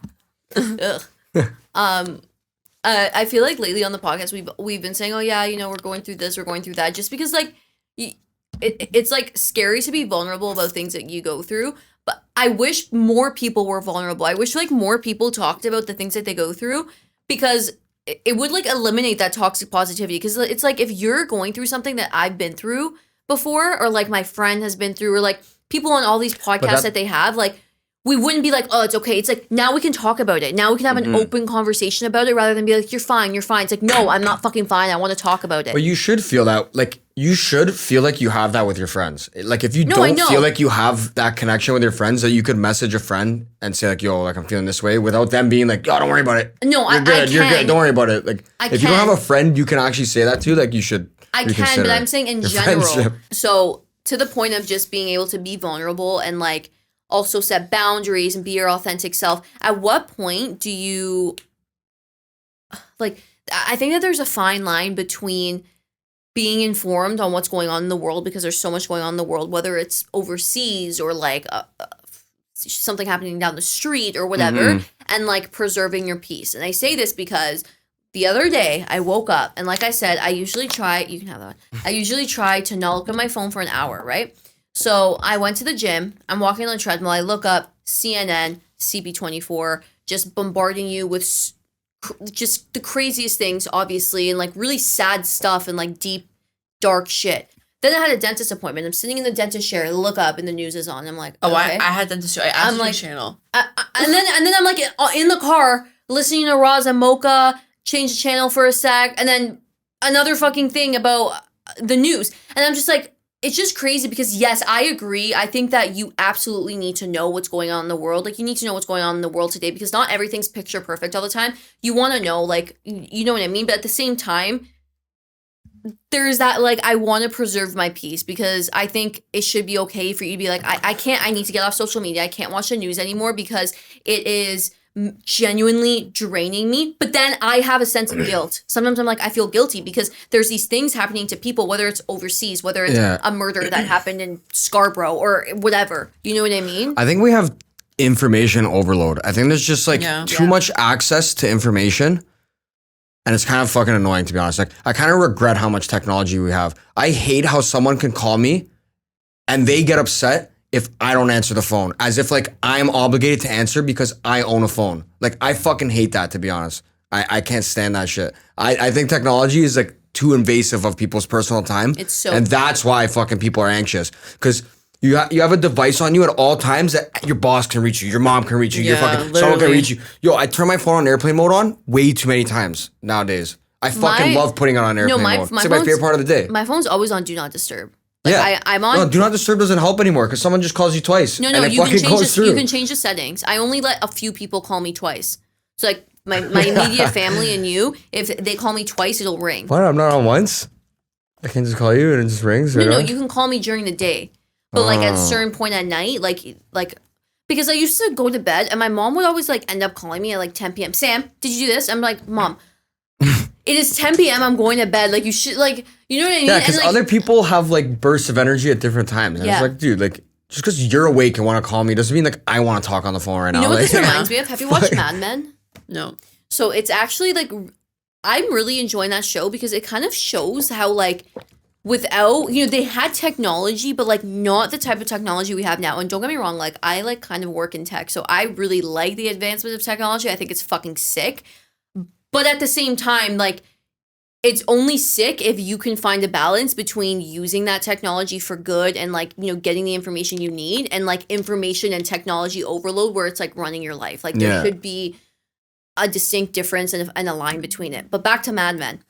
Ugh. I feel like lately on the podcast we've been saying, oh yeah, you know, we're going through this, we're going through that, just because like it's like scary to be vulnerable about things that you go through. But I wish more people were vulnerable. I wish like more people talked about the things that they go through, because it would like eliminate that toxic positivity. Because it's like, if you're going through something that I've been through before, or like my friend has been through, or like people on all these podcasts that they have, like, we wouldn't be like, oh, it's okay. It's like, now we can talk about it. Now we can have an open conversation about it, rather than be like, you're fine, you're fine. It's like, no, I'm not fucking fine. I want to talk about it. But you should feel that, like, you should feel like you have that with your friends. Like, if you No, I don't know. feel like you have that connection with your friends, that you could message a friend and say, like, yo, like, I'm feeling this way, without them being like, oh, don't worry about it. No, You're good. You're can. good. Don't worry about it. Like, I if you don't can. have a friend you can actually say that to, like, you should. I can, reconsider but I'm saying in your general. friendship. So to the point of just being able to be vulnerable and like also set boundaries and be your authentic self. At what point do you like? I think that there's a fine line between being informed on what's going on in the world, because there's so much going on in the world, whether it's overseas or like something happening down the street or whatever, and like preserving your peace. And I say this because the other day I woke up, and like I said, I usually try, you can have that one. I usually try to not look at my phone for an hour, right? So I went to the gym, I'm walking on the treadmill, I look up, CNN, CB24, just bombarding you with just the craziest things, obviously, and like really sad stuff and like deep, dark shit. Then I had a dentist appointment. I'm sitting in the dentist chair, I look up and the news is on. I'm like, Oh, okay. I had dentistry. I asked I'm you like- channel. And then I'm like in the car listening to Roz and Mocha, change the channel for a sec, and then another fucking thing about the news. And I'm just like, it's just crazy, because yes, I agree. I think that you absolutely need to know what's going on in the world. Like, you need to know what's going on in the world today, because not everything's picture perfect all the time. You want to know, like, you know what I mean? But at the same time, there's that, like, I want to preserve my peace, because I think it should be okay for you to be like, I need to get off social media. I can't watch the news anymore, because it is genuinely draining me. But then I have a sense of guilt. Sometimes I'm like, I feel guilty because there's these things happening to people, whether it's overseas, whether it's Yeah. a murder that happened in Scarborough or whatever. You know what I mean? I think we have information overload. I think there's just like Yeah. too much access to information. And it's kind of fucking annoying, to be honest. Like, I kind of regret how much technology we have. I hate how someone can call me and they get upset if I don't answer the phone, as if like I'm obligated to answer because I own a phone. Like I fucking hate that, to be honest. I can't stand that shit. I think technology is like too invasive of people's personal time. It's so and that's why fucking people are anxious, because you have a device on you at all times that your boss can reach you, your mom can reach you, your fucking someone can reach you. Yo, I turn my phone on airplane mode on way too many times nowadays. I fucking love putting it on airplane mode. It's like my favorite part of the day. My phone's always on Do Not Disturb. Like I'm on. No, Do Not Disturb doesn't help anymore because someone just calls you twice. No, and it you fucking can change the settings. I only let a few people call me twice. So like my immediate family and you, if they call me twice, it'll ring. What? I'm not on once? I can just call you and it just rings? No, you can call me during the day. But like at a certain point at night, like because I used to go to bed and my mom would always like end up calling me at like 10 p.m. Sam, did you do this? I'm like, Mom, it is 10 p.m. I'm going to bed. Like you should, like, you know what I mean? Yeah, because like, other people have like bursts of energy at different times. And it's like, dude, like just because you're awake and want to call me doesn't mean like I want to talk on the phone right now. You know what like, this reminds me of? Have you watched Mad Men? No. So it's actually like, I'm really enjoying that show because it kind of shows how like without, they had technology, but like not the type of technology we have now. And don't get me wrong, like I like kind of work in tech. So I really like the advancement of technology. I think it's fucking sick. But at the same time, like it's only sick if you can find a balance between using that technology for good and like, getting the information you need and like information and technology overload where it's like running your life. Like there should be a distinct difference and a line between it. But back to Mad Men.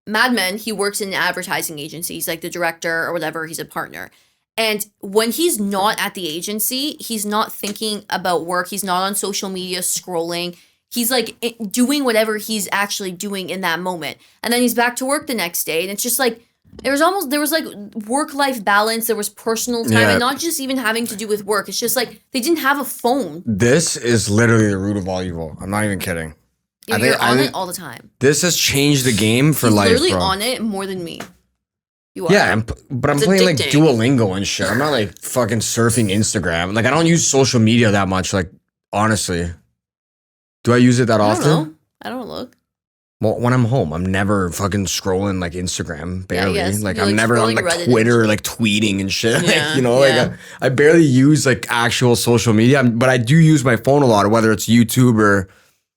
Mad Men, he works in an advertising agency. He's like the director or whatever. He's a partner. And when he's not at the agency, he's not thinking about work.'s not on social media scrolling. He's like doing whatever he's actually doing in that moment. And then he's back to work the next day. And it's just like, there was like work-life balance. There was personal time and not just even having to do with work. It's just like they didn't have a phone. This is literally the root of all evil. I'm not even kidding. You're on it all the time. This has changed the game for life, literally bro. on it more than me. You are. Yeah, but I'm playing like Duolingo and shit. I'm not like fucking surfing Instagram. Like I don't use social media that much. Like honestly, do I use it that often? I don't look. Well, when I'm home, I'm never fucking scrolling like Instagram, barely. Yeah, like you're, I'm never on like Reddit Twitter, like tweeting and shit. Yeah, Like, like I barely use like actual social media, but I do use my phone a lot, whether it's YouTube or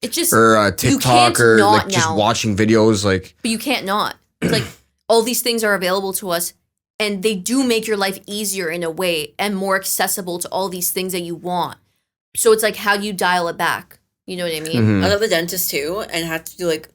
TikTok or like just watching videos. Like, but you can't not. It's like all these things are available to us, and they do make your life easier in a way and more accessible to all these things that you want. So it's like how do you dial it back? You know what I mean? Mm-hmm. I go to the dentist too, and had to do like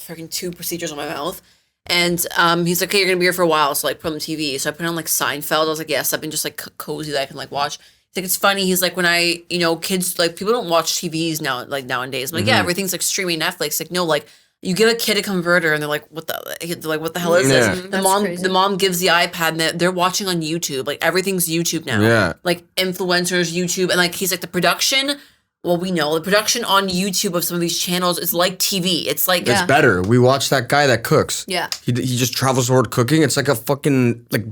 freaking 2 procedures on my mouth. And he's like, "Okay, you're gonna be here for a while, so like put on the TV." So I put on like Seinfeld. I was like, "Yes, I've been just like cozy that I can like watch." He's like, "It's funny." He's like, "When I, kids like people don't watch TVs now like nowadays." I'm like, "Yeah, everything's like streaming Netflix." Like, no, like you give a kid a converter, and they're like, "What the hell is this?" The mom gives the iPad, and they're watching on YouTube. Like everything's YouTube now. Yeah, like influencers, YouTube, and like he's like the production. Well, we know the production on YouTube of some of these channels is like TV. It's like it's better. We watch that guy that cooks. Yeah, he just travels the world cooking. It's like a fucking like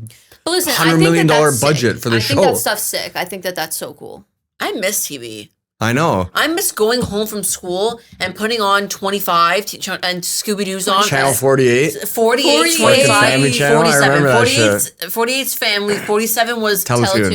$100 million budget for the show. I think that stuff's sick. I think that that's so cool. I miss TV. I know. I miss going home from school and putting on 25 and Scooby-Doo's on. Channel 48. 48, 25, Family Channel. 47. I remember that shit. 48's Family. 47 was Teletoon.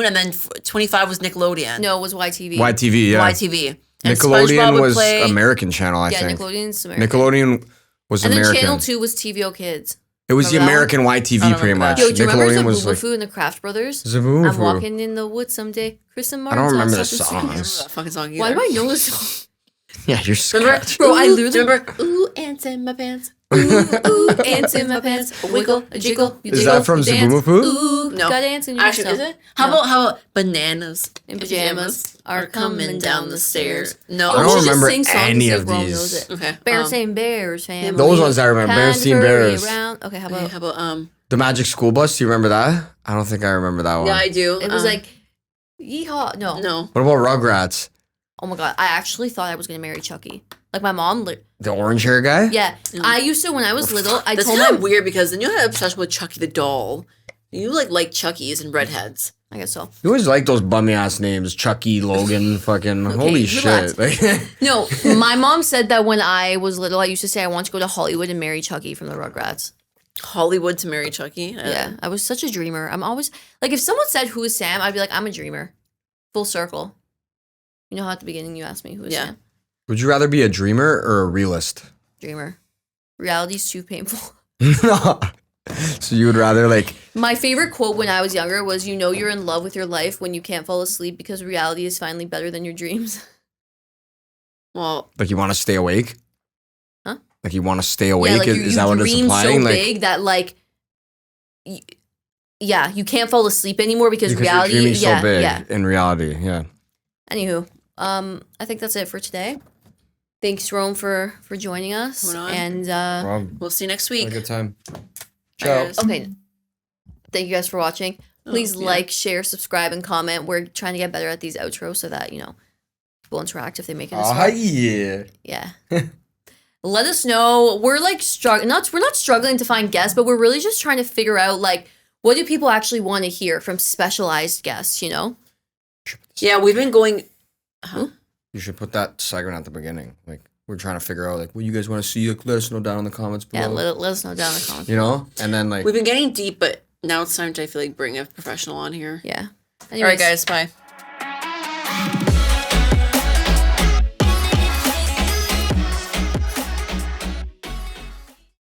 And then 25 was Nickelodeon. No, it was YTV. YTV, yeah. YTV. And Nickelodeon was American channel, I think. Nickelodeon's American. Nickelodeon was and American. And then Channel 2 was TVO Kids. It was the American YTV pretty much. Yo, do you remember was Zaboomafoo and the Craft Brothers? Zaboomafoo. I'm walking in the woods someday. Chris and Martin. I don't remember the songs. Fucking song either. Why do I know this song? Yeah, you're scratched. Bro, I literally remember. Ooh, ants in my pants. Ooh, ants in my pants. A wiggle, a jiggle. Is that from Zaboomafoo? Ooh, no. Got ants in your Actually, is it? How about bananas in pajamas are coming down the stairs? No, I don't remember any of these. Okay. Bears saying bears, fam. Those ones I remember. Bears seen bears. Okay, how about The Magic School Bus? Do you remember that? I don't think I remember that one. Yeah, I do. It was like, yeehaw. No. What about Rugrats? Oh my God. I actually thought I was going to marry Chucky. Like my mom. The orange hair guy? Yeah. I used to, when I was little, I That's told kind my of weird because then you had an obsession with Chucky the doll. You like Chuckies and redheads. I guess so. You always like those bummy ass names. Chucky, Logan, fucking holy shit. No, my mom said that when I was little, I used to say I want to go to Hollywood and marry Chucky from the Rugrats. Hollywood to marry Chucky. Yeah, I was such a dreamer. I'm always like, if someone said who is Sam, I'd be like, I'm a dreamer. Full circle. You know how at the beginning you asked me who is Sam? Would you rather be a dreamer or a realist? Dreamer. Reality's too painful. So you would rather like... My favorite quote when I was younger was, you know you're in love with your life when you can't fall asleep because reality is finally better than your dreams. Well, Like you want to stay awake? Huh? Like you want to stay awake? Yeah, like is that what it's implying? So like, big that like, yeah, you can't fall asleep anymore because reality. You're dreaming so big yeah. in reality. Yeah. Anywho, I think that's it for today. Thanks, Rome, for joining us, and we'll see you next week. Have a good time. Bye, Ciao. guys. Okay. Thank you guys for watching. Please like, share, subscribe, and comment. We're trying to get better at these outros so that people interact if they make it this far. Yeah. Yeah. Let us know. We're like we're not struggling to find guests, but we're really just trying to figure out like, what do people actually want to hear from specialized guests, Yeah, we've been going. Huh? You should put that segment at the beginning. Like we're trying to figure out like what you guys want to see. Like, let us know down in the comments below. Yeah, let us know down in the comments. And then like We've been getting deep, but now it's time to, I feel like, bring a professional on here. Yeah. All right, guys. Bye.